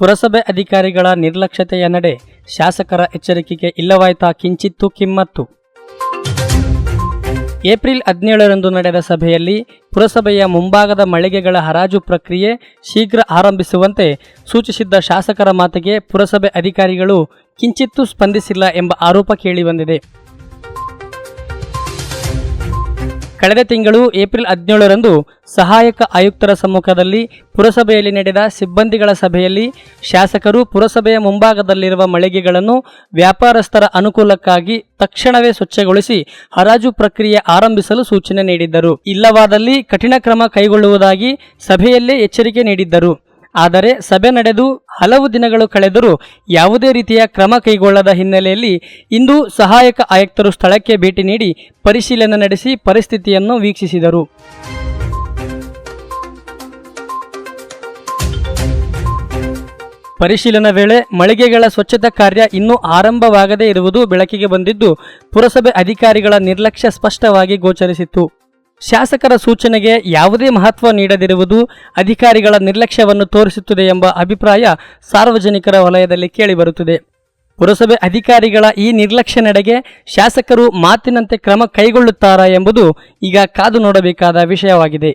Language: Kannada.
ಪುರಸಭೆ ಅಧಿಕಾರಿಗಳ ನಿರ್ಲಕ್ಷ್ಯತೆಯ ನಡೆ, ಶಾಸಕರ ಎಚ್ಚರಿಕೆಗೆ ಇಲ್ಲವಾಯ್ತಾ ಕಿಂಚಿತ್ತೂ ಕಿಮ್ಮತ್ತು. ಏಪ್ರಿಲ್ 17ರಂದು ನಡೆದ ಸಭೆಯಲ್ಲಿ ಪುರಸಭೆಯ ಮುಂಭಾಗದ ಮಳಿಗೆಗಳ ಹರಾಜು ಪ್ರಕ್ರಿಯೆ ಶೀಘ್ರ ಆರಂಭಿಸುವಂತೆ ಸೂಚಿಸಿದ್ದ ಶಾಸಕರ ಮಾತಿಗೆ ಪುರಸಭೆ ಅಧಿಕಾರಿಗಳು ಕಿಂಚಿತ್ತೂ ಸ್ಪಂದಿಸಿಲ್ಲ ಎಂಬ ಆರೋಪ ಕೇಳಿಬಂದಿದೆ. ಕಳೆದ ತಿಂಗಳು ಏಪ್ರಿಲ್ 17ರಂದು ಸಹಾಯಕ ಆಯುಕ್ತರ ಸಮ್ಮುಖದಲ್ಲಿ ಪುರಸಭೆಯಲ್ಲಿ ನಡೆದ ಸಿಬ್ಬಂದಿಗಳ ಸಭೆಯಲ್ಲಿ ಶಾಸಕರು ಪುರಸಭೆಯ ಮುಂಭಾಗದಲ್ಲಿರುವ ಮಳಿಗೆಗಳನ್ನು ವ್ಯಾಪಾರಸ್ಥರ ಅನುಕೂಲಕ್ಕಾಗಿ ತಕ್ಷಣವೇ ಸ್ವಚ್ಛಗೊಳಿಸಿ ಹರಾಜು ಪ್ರಕ್ರಿಯೆ ಆರಂಭಿಸಲು ಸೂಚನೆ ನೀಡಿದ್ದರು. ಇಲ್ಲವಾದಲ್ಲಿ ಕಠಿಣ ಕ್ರಮ ಕೈಗೊಳ್ಳುವುದಾಗಿ ಸಭೆಯಲ್ಲೇ ಎಚ್ಚರಿಕೆ ನೀಡಿದ್ದರು. ಆದರೆ ಸಭೆ ನಡೆದು ಹಲವು ದಿನಗಳು ಕಳೆದರೂ ಯಾವುದೇ ರೀತಿಯ ಕ್ರಮ ಕೈಗೊಳ್ಳದ ಹಿನ್ನೆಲೆಯಲ್ಲಿ ಇಂದು ಸಹಾಯಕ ಆಯುಕ್ತರು ಸ್ಥಳಕ್ಕೆ ಭೇಟಿ ನೀಡಿ ಪರಿಶೀಲನೆ ನಡೆಸಿ ಪರಿಸ್ಥಿತಿಯನ್ನು ವೀಕ್ಷಿಸಿದರು. ಪರಿಶೀಲನಾ ವೇಳೆ ಮಳಿಗೆಗಳ ಸ್ವಚ್ಛತಾ ಕಾರ್ಯ ಇನ್ನೂ ಆರಂಭವಾಗದೇ ಇರುವುದು ಬೆಳಕಿಗೆ ಬಂದಿದ್ದು, ಪುರಸಭೆ ಅಧಿಕಾರಿಗಳ ನಿರ್ಲಕ್ಷ್ಯ ಸ್ಪಷ್ಟವಾಗಿ ಗೋಚರಿಸಿತ್ತು. ಶಾಸಕರ ಸೂಚನೆಗೆ ಯಾವುದೇ ಮಹತ್ವ ನೀಡದಿರುವುದು ಅಧಿಕಾರಿಗಳ ನಿರ್ಲಕ್ಷ್ಯವನ್ನು ತೋರಿಸುತ್ತದೆ ಎಂಬ ಅಭಿಪ್ರಾಯ ಸಾರ್ವಜನಿಕರ ವಲಯದಲ್ಲಿ ಕೇಳಿಬರುತ್ತಿದೆ. ಪುರಸಭೆ ಅಧಿಕಾರಿಗಳ ಈ ನಿರ್ಲಕ್ಷ್ಯ ನಡೆಗೆ ಶಾಸಕರು ಮಾತಿನಂತೆ ಕ್ರಮ ಕೈಗೊಳ್ಳುತ್ತಾರಾ ಎಂಬುದು ಈಗ ಕಾದು ನೋಡಬೇಕಾದ ವಿಷಯವಾಗಿದೆ.